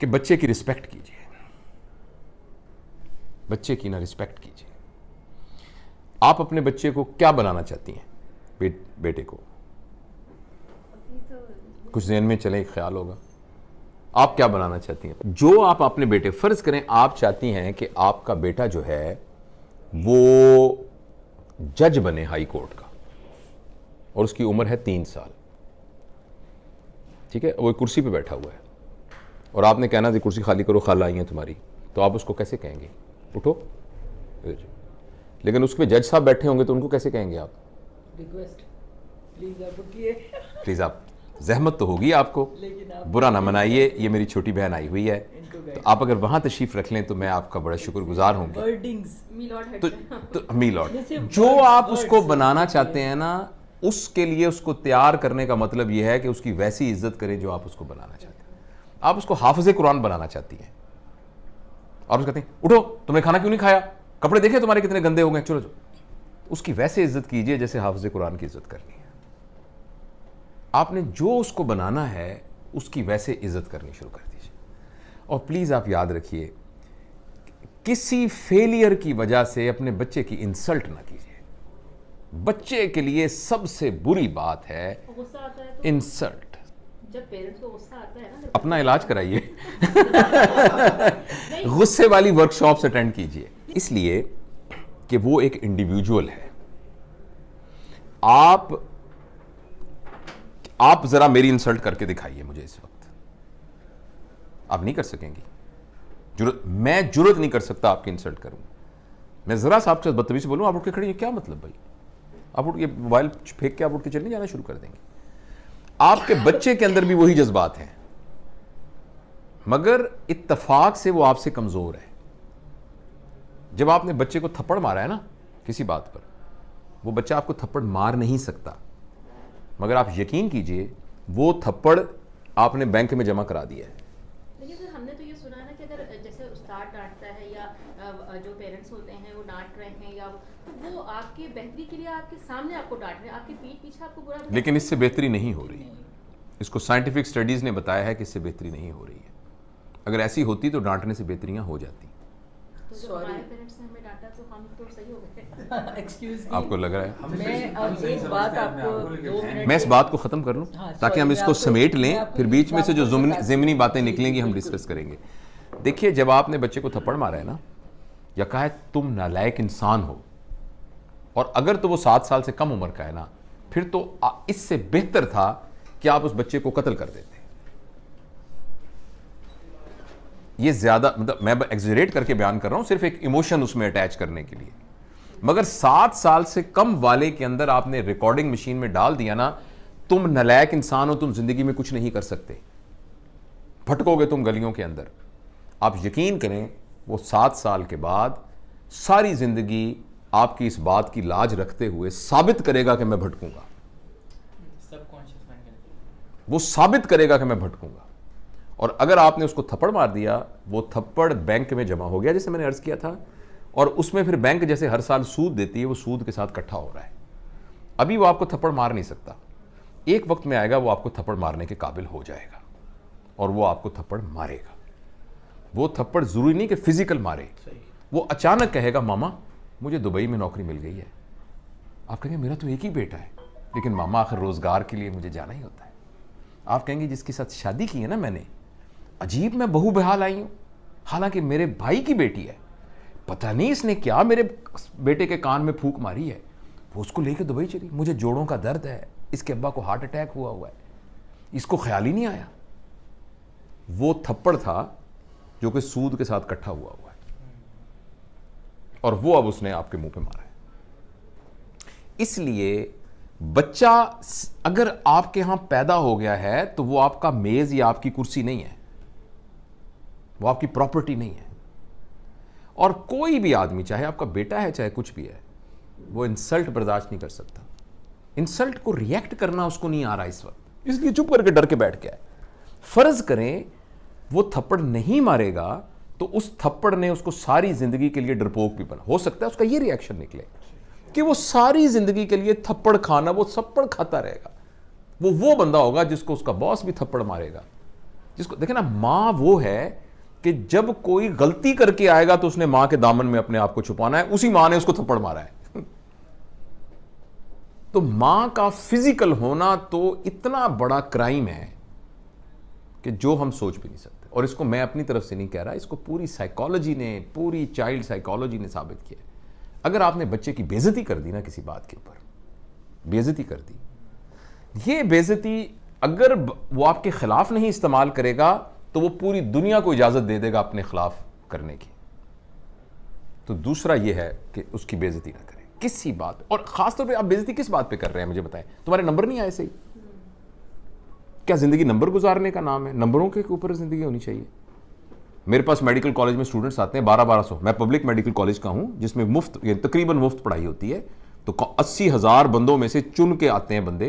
कि बच्चे की रिस्पेक्ट कीजिए, बच्चे की ना रिस्पेक्ट कीजिए। आप अपने बच्चे को क्या बनाना चाहती हैं? बेटे को कुछ ज़हन में चले, ख्याल होगा आप क्या बनाना चाहती हैं? जो आप अपने बेटे, फर्ज करें आप चाहती हैं कि आपका बेटा जो है वो जज बने हाई कोर्ट का, और उसकी उम्र है 3 साल, ठीक है, वो एक कुर्सी पे बैठा हुआ है, और आपने कहना थी कुर्सी खाली करो, खाला आई है तुम्हारी, तो आप उसको कैसे कहेंगे उठो? लेकिन उसमें जज साहब बैठे होंगे तो उनको कैसे कहेंगे आप? रिक्वेस्ट प्लीज आप उठिए। प्लीज आप, जहमत तो होगी आपको, बुरा ना मनाइए, ये मेरी छोटी बहन आई हुई है, तो आप अगर वहां तशरीफ रख लें तो मैं आपका बड़ा शुक्रगुजार होंगे। तो मीलॉट जो आप उसको बनाना चाहते हैं ना, उसके लिए उसको तैयार करने का मतलब यह है कि उसकी वैसी इज्जत करें जो आप उसको बनाना चाहते हैं। आप उसको हाफिज़े कुरान बनाना चाहती हैं और उसको कहते हैं उठो, तुमने खाना क्यों नहीं खाया, कपड़े देखे तुम्हारे कितने गंदे हो गए, चलो चलो। उसकी वैसे इज्जत कीजिए जैसे हाफिज़े कुरान की इज्जत करनी है। आपने जो उसको बनाना है उसकी वैसे इज्जत करनी शुरू कर दीजिए। और प्लीज आप याद रखिए, किसी फेलियर की वजह से अपने बच्चे की इंसल्ट ना कीजिए। बच्चे के लिए सबसे बुरी बात है इंसल्ट। जब पेरेंट्स को गुस्सा आता है ना, अपना इलाज कराइए गुस्से वाली वर्कशॉप्स अटेंड कीजिए, इसलिए कि वो एक इंडिविजुअल है। आप जरा मेरी इंसल्ट करके दिखाइए मुझे इस वक्त, आप नहीं कर सकेंगी। मैं जुर्रत नहीं कर सकता आपकी इंसल्ट करूं। मैं जरा सा आपके साथ बदतमीजी बोलूं, आप उठ के खड़ी हैं, क्या मतलब भाई? आप उठ के मोबाइल फेंक के आप उठ के चलने जाना शुरू कर देंगे। आपके बच्चे के अंदर भी वही जज्बात हैं, मगर इत्तफाक से वो आपसे कमजोर है। जब आपने बच्चे को थप्पड़ मारा है ना किसी बात पर, वो बच्चा आपको थप्पड़ मार नहीं सकता, मगर आप यकीन कीजिए वो थप्पड़ आपने बैंक में जमा करा दिया है। लेकिन सर हमने तो ये सुना है ना कि अगर जैसे उस्ताद डांटता है या जो पेरेंट्स होते हैं वो डांट रहे हैं, या तो वो आपकी बेहतरी के लिए आपके सामने आपको डांट रहे हैं, आपके पीठ पीछे आपको बुरा, लेकिन इससे बेहतरी नहीं हो रही। इसको साइंटिफिक स्टडीज ने बताया है कि इससे बेहतरी नहीं हो रही है। अगर ऐसी होती तो डांटने से बेहतरियां हो जाती। तो जब हमारे पेरेंट्स ने हमें डांटा तो हम तो सही हो गए। एक्सक्यूज आपको लग रहा है? मैं अब एक बात आपको 2 मिनट मैं इस बात को ख़त्म कर लूँ ताकि हम इसको समेट लें, फिर बीच में से जो ज़िमनी बातें निकलेंगी हम डिस्कस करेंगे। देखिए, जब आपने बच्चे को थप्पड़ मारा है ना, या कहा है तुम नालायक इंसान हो, और अगर तो वो 7 साल से कम उम्र का है ना, फिर तो इससे बेहतर था कि आप उस बच्चे को कत्ल कर देते। ये ज्यादा, मतलब मैं एग्जरेट करके बयान कर रहा हूं, सिर्फ एक इमोशन उसमें अटैच करने के लिए। मगर 7 साल से कम वाले के अंदर आपने रिकॉर्डिंग मशीन में डाल दिया ना, तुम नालायक इंसान हो, तुम जिंदगी में कुछ नहीं कर सकते, भटकोगे तुम गलियों के अंदर। आप यकीन करें, वो 7 साल के बाद सारी जिंदगी आपकी इस बात की लाज रखते हुए साबित करेगा कि मैं भटकूंगा। वो साबित करेगा कि मैं भटकूंगा। और अगर आपने उसको थप्पड़ मार दिया, वो थप्पड़ बैंक में जमा हो गया, जैसे मैंने अर्ज किया था, और उसमें फिर बैंक जैसे हर साल सूद देती है, वो सूद के साथ इकट्ठा हो रहा है। अभी वो आपको थप्पड़ मार नहीं सकता, एक वक्त में आएगा वो आपको थप्पड़ मारने के काबिल हो जाएगा और वो आपको थप्पड़ मारेगा। वो थप्पड़ जरूरी नहीं कि फिजिकल मारे, वो अचानक कहेगा मामा मुझे दुबई में नौकरी मिल गई है। आप कहेंगे मेरा तो एक ही बेटा है, लेकिन मामा आखिर रोजगार के लिए मुझे जाना ही होता है। आप कहेंगे जिसके साथ शादी की है ना मैंने, अजीब मैं बहू बेहाल आई हूं, हालांकि मेरे भाई की बेटी है, पता नहीं इसने क्या मेरे बेटे के कान में फूंक मारी है, वो उसको लेके दुबई चली। मुझे जोड़ों का दर्द है, इसके अब्बा को हार्ट अटैक हुआ है, इसको ख्याल ही नहीं आया। वो थप्पड़ था जो कि सूद के साथ इकट्ठा हुआ है, और वो अब उसने आपके मुंह पे मारा है। इसलिए बच्चा अगर आपके यहां पैदा हो गया है तो वो आपका मेज या आपकी कुर्सी नहीं है, वो आपकी प्रॉपर्टी नहीं है। और कोई भी आदमी, चाहे आपका बेटा है चाहे कुछ भी है, वो इंसल्ट बर्दाश्त नहीं कर सकता। इंसल्ट को रिएक्ट करना उसको नहीं आ रहा इस वक्त, इसलिए चुप करके डर के बैठ गया है। फर्ज करें वो थप्पड़ नहीं मारेगा तो उस थप्पड़ ने उसको सारी जिंदगी के लिए डरपोक भी बना। हो सकता है उसका ये रिएक्शन निकले कि वो सारी जिंदगी के लिए थप्पड़ खाना, वो थप्पड़ खाता रहेगा। वो बंदा होगा जिसको उसका बॉस भी थप्पड़ मारेगा जिसको देखे ना, मां वो है कि जब कोई गलती करके आएगा तो उसने मां के दामन में अपने आप को छुपाना है, उसी मां ने उसको थप्पड़ मारा है। तो मां का फिजिकल होना तो इतना बड़ा क्राइम है कि जो हम सोच भी नहीं सकते। और इसको मैं अपनी तरफ से नहीं कह रहा, इसको पूरी साइकोलॉजी ने, पूरी चाइल्ड साइकोलॉजी ने साबित किया। अगर आपने बच्चे की बेइज्जती कर दी ना, किसी बात के ऊपर बेइज्जती कर दी, ये बेइज्जती अगर वो आपके खिलाफ नहीं इस्तेमाल करेगा तो वो पूरी दुनिया को इजाजत दे देगा अपने खिलाफ करने की। तो दूसरा ये है कि उसकी बेइज्जती ना करें किसी बात। और खासतौर पे आप बेइज्जती किस बात पे कर रहे हैं मुझे बताएं। तुम्हारे नंबर नहीं आए सही, क्या जिंदगी नंबर गुजारने का नाम है? नंबरों के ऊपर जिंदगी होनी चाहिए। मेरे पास मेडिकल कॉलेज में स्टूडेंट्स आते हैं 1200। मैं पब्लिक मेडिकल कॉलेज का हूं जिसमें मुफ्त, तकरीबन मुफ्त पढ़ाई होती है। तो 80,000 बंदों में से चुन के आते हैं बंदे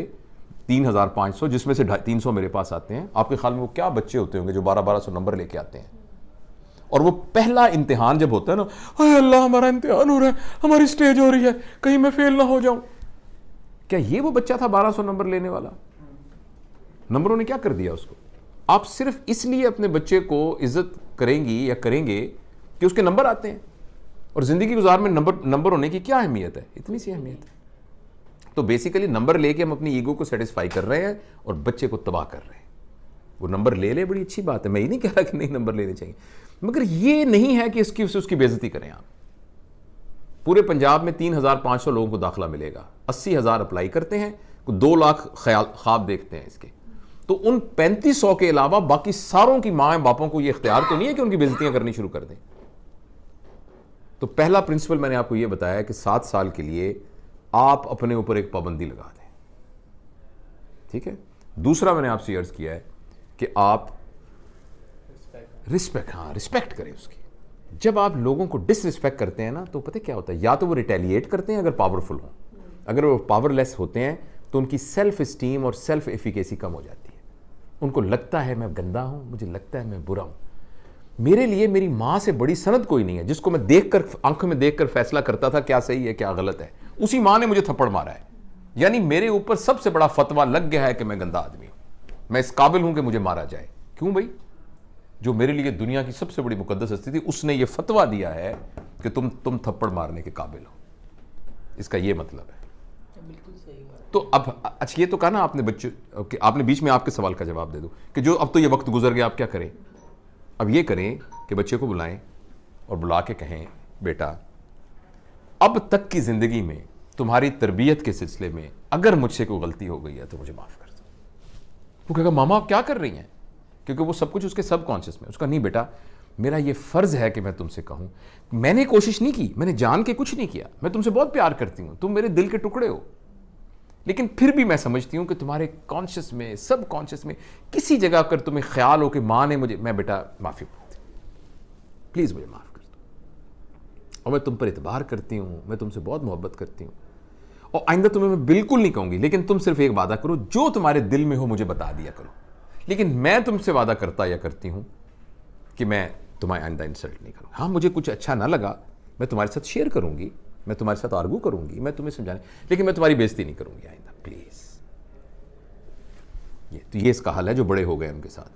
3,500, जिसमें से 350 मेरे पास आते हैं। आपके ख्याल में वो क्या बच्चे होते होंगे जो 1200 नंबर लेके आते हैं? और वो पहला इम्तिहान जब होता है ना, हाय अल्लाह हमारा इम्तिहान हो रहा है, हमारी स्टेज हो रही है, कहीं मैं फेल ना हो जाऊं। क्या ये वो बच्चा था 1200 नंबर लेने वाला? नंबरों ने क्या कर दिया उसको? आप सिर्फ इसलिए अपने बच्चे को इज्जत करेंगी या करेंगे कि उसके नंबर आते हैं। और जिंदगी गुजार में नंबर होने की क्या अहमियत है? इतनी सी अहमियत है। तो बेसिकली नंबर लेके हम अपनी ईगो को सेटिस्फाई कर रहे हैं और बच्चे को तबाह कर रहे हैं। वो नंबर ले बड़ी अच्छी बात है, मैं ये नहीं कह रहा कि नहीं नंबर लेने चाहिए, मगर ये नहीं है कि उसकी बेइज्जती करें आप। पूरे पंजाब में 3,500 लोगों को दाखिला मिलेगा, 80,000 अप्लाई करते हैं, 2 लाख ख्वाब देखते हैं इसके। तो उन 3500 के अलावा बाकी सारों की माँ बापों को यह इख्तियार तो नहीं है कि उनकी बेइज्जतियां करनी शुरू कर दें। तो पहला प्रिंसिपल मैंने आपको यह बताया कि 7 साल के लिए आप अपने ऊपर एक पाबंदी लगा दें, ठीक है। दूसरा मैंने आपसे अर्ज किया है कि आप रिस्पेक्ट करें उसकी। जब आप लोगों को डिसरिस्पेक्ट करते हैं ना, तो पता क्या होता है, या तो वो रिटेलिएट करते हैं अगर पावरफुल हो, अगर वो पावरलेस होते हैं तो उनकी सेल्फ स्टीम और सेल्फ एफिकेसी कम हो जाती है। उनको लगता है मैं गंदा हूं, मुझे लगता है मैं बुरा हूं, मेरे लिए मेरी मां से बड़ी सनद कोई नहीं है जिसको मैं देखकर, आंखों में देखकर फैसला करता था क्या सही है क्या गलत है। उसी मां ने मुझे थप्पड़ मारा है, यानी मेरे ऊपर सबसे बड़ा फतवा लग गया है कि मैं गंदा आदमी हूं, मैं इस काबिल हूं कि मुझे मारा जाए। क्यों भाई? जो मेरे लिए दुनिया की सबसे बड़ी मुकद्दस हस्ती थी, उसने ये फतवा दिया है कि तुम थप्पड़ मारने के काबिल हो। इसका ये मतलब है। बिल्कुल सही बात। तो अब अच्छा, ये तो कहा ना आपने बच्चे, आपने बीच में आपके सवाल का जवाब दे दो कि जो अब तो ये वक्त गुजर गया, आप क्या करें? अब ये करें कि बच्चे को बुलाएं और बुला के कहें, बेटा अब तक की जिंदगी में तुम्हारी तरबियत के सिलसिले में अगर मुझसे कोई गलती हो गई है तो मुझे माफ कर दो। वो कहेगा मामा आप क्या कर रही हैं, क्योंकि वो सब कुछ उसके सबकॉन्शियस में। उसका नहीं बेटा, मेरा ये फर्ज है कि मैं तुमसे कहूं, मैंने कोशिश नहीं की, मैंने जान के कुछ नहीं किया, मैं तुमसे बहुत प्यार करती हूं, तुम मेरे दिल के टुकड़े हो, लेकिन फिर भी मैं समझती हूं कि तुम्हारे कॉन्शियस में, सब कॉन्शियस में किसी जगह कर तुम्हें ख्याल हो कि मां ने मुझे, मैं बेटा माफी मांगती हूं, प्लीज मुझे माफ कर दो, और मैं तुम पर इतबार करती हूं, मैं तुमसे बहुत मोहब्बत करती हूं, और आइंदा तुम्हें मैं बिल्कुल नहीं कहूंगी, लेकिन तुम सिर्फ एक वादा करो, जो तुम्हारे दिल में हो मुझे बता दिया करो, लेकिन मैं तुमसे वादा करता या करती हूं कि मैं तुम्हारे आइंदा इंसल्ट नहीं करूंगा। हाँ, मुझे कुछ अच्छा ना लगा, मैं तुम्हारे साथ शेयर करूंगी, मैं तुम्हारे साथ आर्गू करूंगी, मैं तुम्हें समझाने, लेकिन मैं तुम्हारी बेइज्जती नहीं करूंगी आइंदा, प्लीज। ये तो ये इसका हल है जो बड़े हो गए उनके साथ।